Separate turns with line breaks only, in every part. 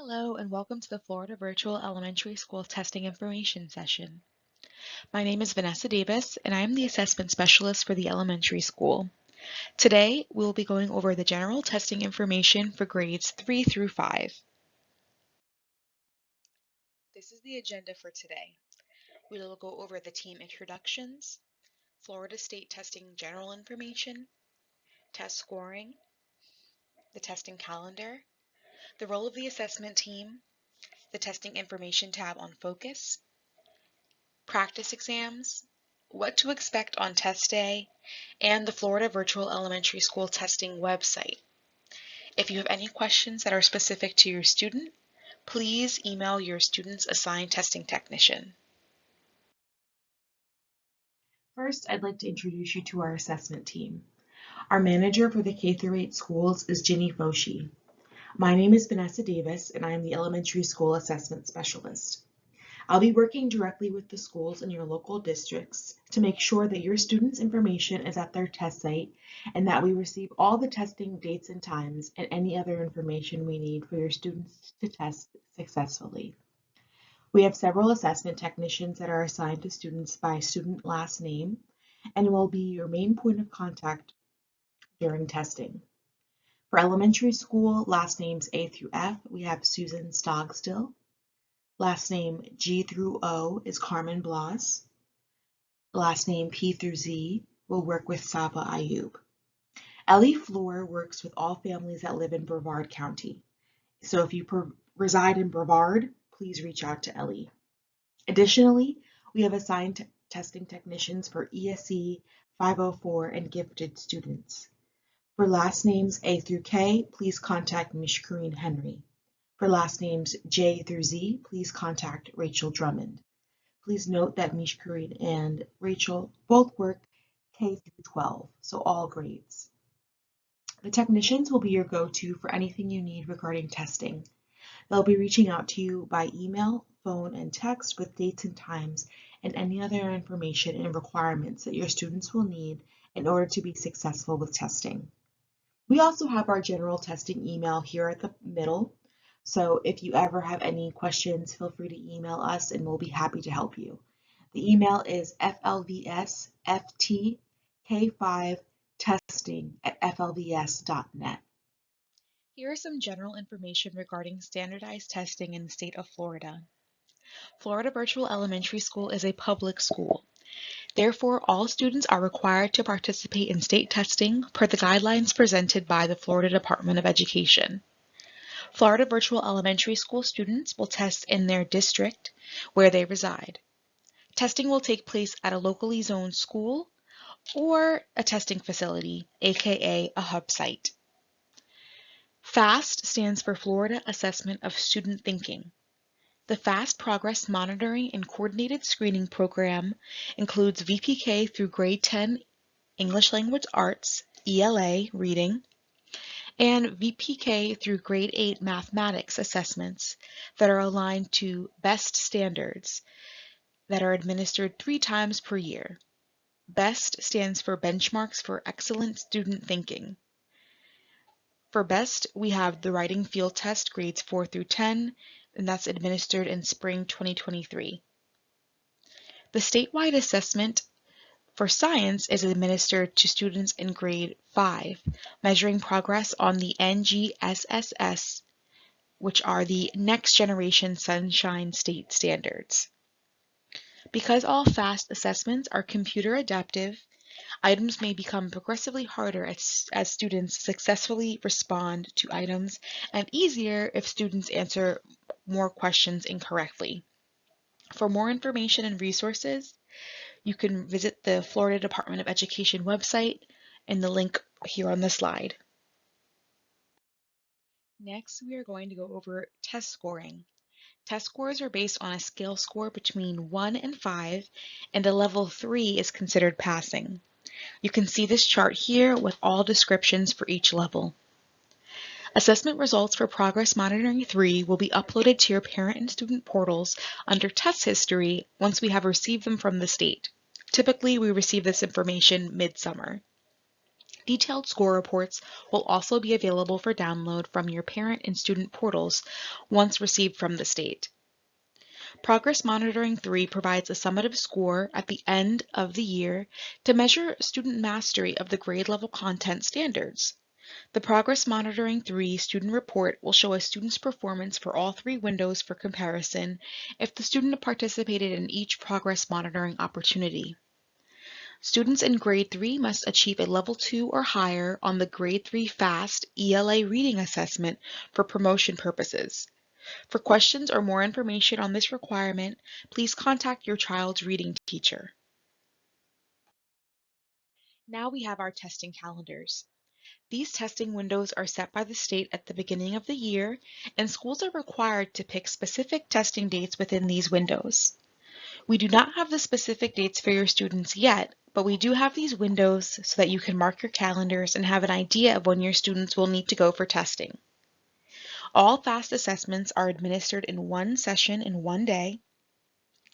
Hello and welcome to the Florida Virtual Elementary School Testing Information Session. My name is Vanessa Davis and I am the Assessment Specialist for the elementary school. Today we will be going over the general testing information for grades 3 through 5. This is the agenda for today. We will go over the team introductions, Florida State testing general information, test scoring, the testing calendar, the role of the assessment team, the testing information tab on focus, practice exams, what to expect on test day, and the Florida Virtual Elementary School Testing website. If you have any questions that are specific to your student, please email your student's assigned testing technician. First, I'd like to introduce you to our assessment team. Our manager for the K-8 schools is Ginny Foshi. My name is Vanessa Davis, and I am the Elementary School Assessment Specialist. I'll be working directly with the schools in your local districts to make sure that your students' information is at their test site and that we receive all the testing dates and times and any other information we need for your students to test successfully. We have several assessment technicians that are assigned to students by student last name and will be your main point of contact during testing. For elementary school, last names A through F, we have Susan Stogstill. Last name G through O is Carmen Blas. Last name P through Z will work with Saba Ayub. Ellie Floor works with all families that live in Brevard County. So if you reside in Brevard, please reach out to Ellie. Additionally, we have assigned testing technicians for ESE, 504, and gifted students. For last names A through K, please contact Mishkareen Henry. For last names J through Z, please contact Rachel Drummond. Please note that Mishkareen and Rachel both work K through 12, so all grades. The technicians will be your go-to for anything you need regarding testing. They'll be reaching out to you by email, phone, and text with dates and times and any other information and requirements that your students will need in order to be successful with testing. We also have our general testing email here at the middle. So if you ever have any questions, feel free to email us and we'll be happy to help you. The email is flvsftk5testing@flvs.net. Here is some general information regarding standardized testing in the state of Florida. Florida Virtual Elementary School is a public school. Therefore, all students are required to participate in state testing per the guidelines presented by the Florida Department of Education. Florida Virtual Elementary School students will test in their district where they reside. Testing will take place at a locally zoned school or a testing facility, aka a hub site. FAST stands for Florida Assessment of Student Thinking. The FAST Progress Monitoring and Coordinated Screening Program includes VPK through grade 10 English Language Arts, ELA, reading, and VPK through grade 8 mathematics assessments that are aligned to BEST standards that are administered 3 times per year. BEST stands for Benchmarks for Excellent Student Thinking. For BEST, we have the writing field test grades 4 through 10, and that's administered in spring 2023. The statewide assessment for science is administered to students in grade 5, measuring progress on the NGSSS, which are the Next Generation Sunshine State Standards. Because all FAST assessments are computer adaptive, items may become progressively harder as students successfully respond to items and easier if students answer more questions incorrectly. For more information and resources, you can visit the Florida Department of Education website and the link here on the slide. Next, we are going to go over test scoring. Test scores are based on a scale score between 1 and 5, and a level 3 is considered passing. You can see this chart here with all descriptions for each level. Assessment results for Progress Monitoring 3 will be uploaded to your parent and student portals under Test History once we have received them from the state. Typically, we receive this information mid-summer. Detailed score reports will also be available for download from your parent and student portals once received from the state. Progress Monitoring 3 provides a summative score at the end of the year to measure student mastery of the grade level content standards. The Progress Monitoring 3 student report will show a student's performance for all 3 windows for comparison if the student participated in each progress monitoring opportunity. Students in Grade 3 must achieve a Level 2 or higher on the Grade 3 FAST ELA reading assessment for promotion purposes. For questions or more information on this requirement, please contact your child's reading teacher. Now we have our testing calendars. These testing windows are set by the state at the beginning of the year, and schools are required to pick specific testing dates within these windows. We do not have the specific dates for your students yet, but we do have these windows so that you can mark your calendars and have an idea of when your students will need to go for testing. All FAST assessments are administered in one session in one day,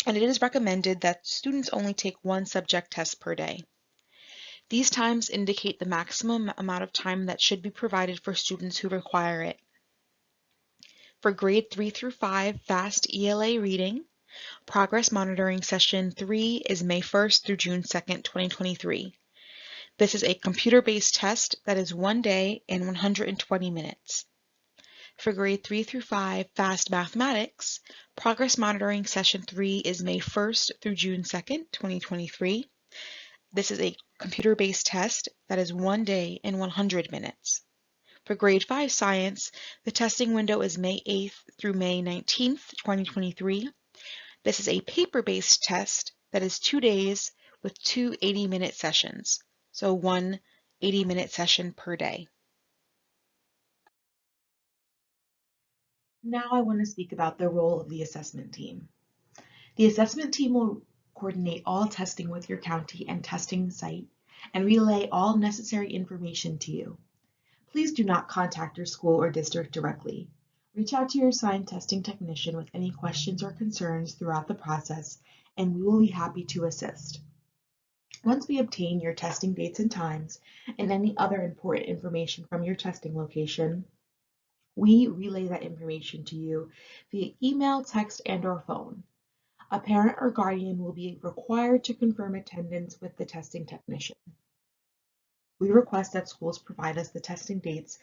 and it is recommended that students only take one subject test per day. These times indicate the maximum amount of time that should be provided for students who require it. For grade 3 through 5 FAST ELA reading, Progress Monitoring Session 3 is May 1st through June 2nd, 2023. This is a computer-based test that is 1 day and 120 minutes. For grade 3 through 5 FAST Mathematics, Progress Monitoring Session 3 is May 1st through June 2nd, 2023. This is a computer-based test that is 1 day and 100 minutes. For grade 5 Science, the testing window is May 8th through May 19th, 2023. This is a paper-based test that is 2 days with 2 80-minute sessions, so 1 80-minute session per day. Now I want to speak about the role of the assessment team. The assessment team will coordinate all testing with your county and testing site and relay all necessary information to you. Please do not contact your school or district directly. Reach out to your assigned testing technician with any questions or concerns throughout the process, and we will be happy to assist. Once we obtain your testing dates and times and any other important information from your testing location, we relay that information to you via email, text, and/or phone. A parent or guardian will be required to confirm attendance with the testing technician. We request that schools provide us the testing dates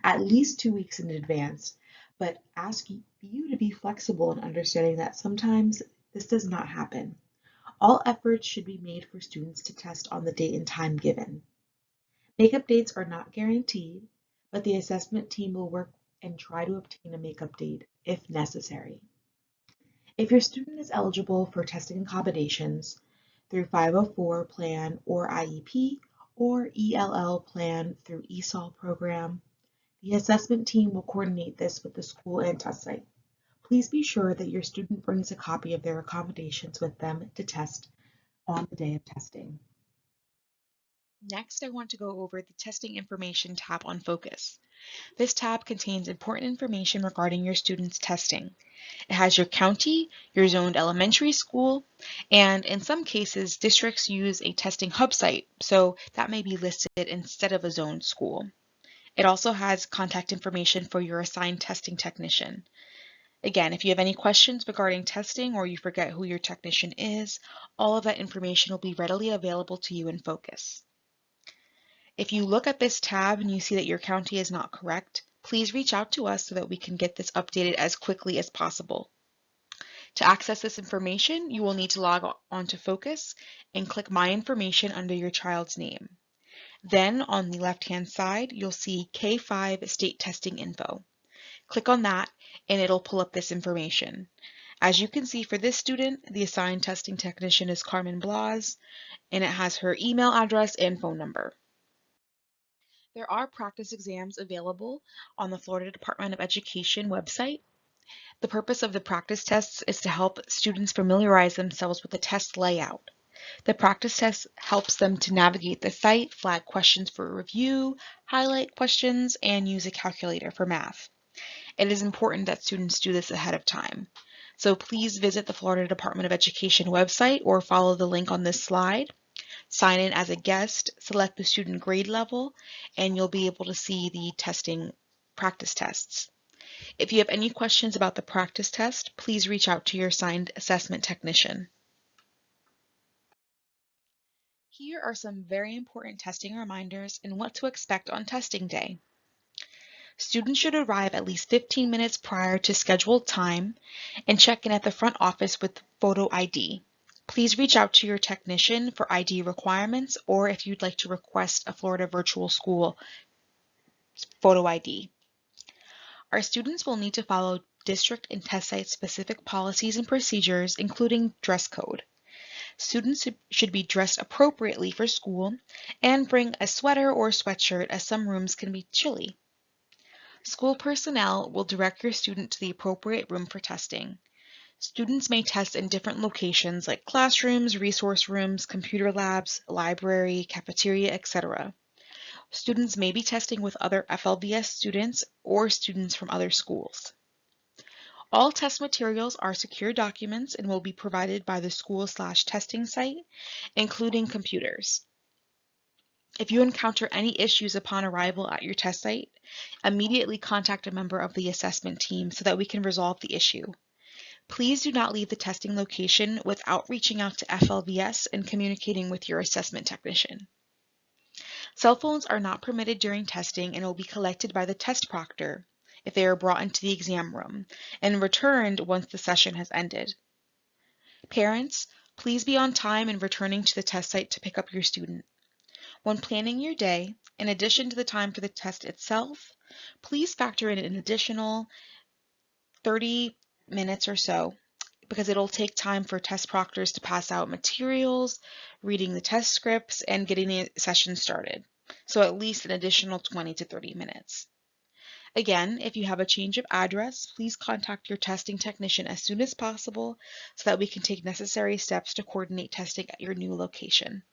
at least 2 weeks in advance, but ask you to be flexible in understanding that sometimes this does not happen. All efforts should be made for students to test on the date and time given. Makeup dates are not guaranteed, but the assessment team will work and try to obtain a makeup date if necessary. If your student is eligible for testing accommodations through 504 plan or IEP or ELL plan through ESOL program, the assessment team will coordinate this with the school and test site. Please be sure that your student brings a copy of their accommodations with them to test on the day of testing. Next, I want to go over the Testing Information tab on Focus. This tab contains important information regarding your students' testing. It has your county, your zoned elementary school, and in some cases, districts use a testing hub site, so that may be listed instead of a zoned school. It also has contact information for your assigned testing technician. Again, if you have any questions regarding testing or you forget who your technician is, all of that information will be readily available to you in Focus. If you look at this tab and you see that your county is not correct, please reach out to us so that we can get this updated as quickly as possible. To access this information, you will need to log on to Focus and click My Information under your child's name. Then on the left-hand side, you'll see K5 State Testing Info. Click on that and it'll pull up this information. As you can see for this student, the assigned testing technician is Carmen Blas, and it has her email address and phone number. There are practice exams available on the Florida Department of Education website. The purpose of the practice tests is to help students familiarize themselves with the test layout. The practice test helps them to navigate the site, flag questions for review, highlight questions, and use a calculator for math. It is important that students do this ahead of time. So please visit the Florida Department of Education website or follow the link on this slide sign in as a guest, select the student grade level, and you'll be able to see the testing practice tests. If you have any questions about the practice test, please reach out to your assigned assessment technician. Here are some very important testing reminders and what to expect on testing day. Students should arrive at least 15 minutes prior to scheduled time and check in at the front office with photo ID. Please reach out to your technician for ID requirements or if you'd like to request a Florida Virtual School photo ID. Our students will need to follow district and test site specific policies and procedures, including dress code. Students should be dressed appropriately for school and bring a sweater or sweatshirt as some rooms can be chilly. School personnel will direct your student to the appropriate room for testing. Students may test in different locations like classrooms, resource rooms, computer labs, library, cafeteria, etc. Students may be testing with other FLVS students or students from other schools. All test materials are secure documents and will be provided by the school/testing site, including computers. If you encounter any issues upon arrival at your test site, immediately contact a member of the assessment team so that we can resolve the issue. Please do not leave the testing location without reaching out to FLVS and communicating with your assessment technician. Cell phones are not permitted during testing and will be collected by the test proctor if they are brought into the exam room and returned once the session has ended. Parents, please be on time in returning to the test site to pick up your student. When planning your day, in addition to the time for the test itself, please factor in an additional 30 minutes or so because it'll take time for test proctors to pass out materials, reading the test scripts, and getting the session started. So at least an additional 20 to 30 minutes. Again, if you have a change of address, please contact your testing technician as soon as possible so that we can take necessary steps to coordinate testing at your new location.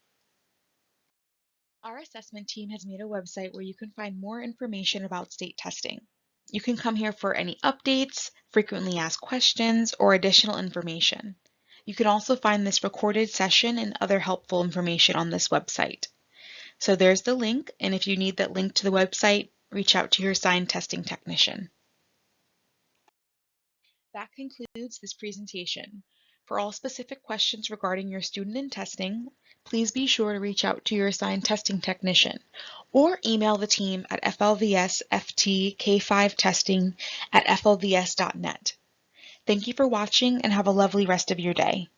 Our assessment team has made a website where you can find more information about state testing. You can come here for any updates, frequently asked questions, or additional information. You can also find this recorded session and other helpful information on this website. So there's the link, and if you need that link to the website, reach out to your assigned testing technician. That concludes this presentation. For all specific questions regarding your student and testing, please be sure to reach out to your assigned testing technician or email the team at flvsftk5testing@flvs.net. Thank you for watching and have a lovely rest of your day.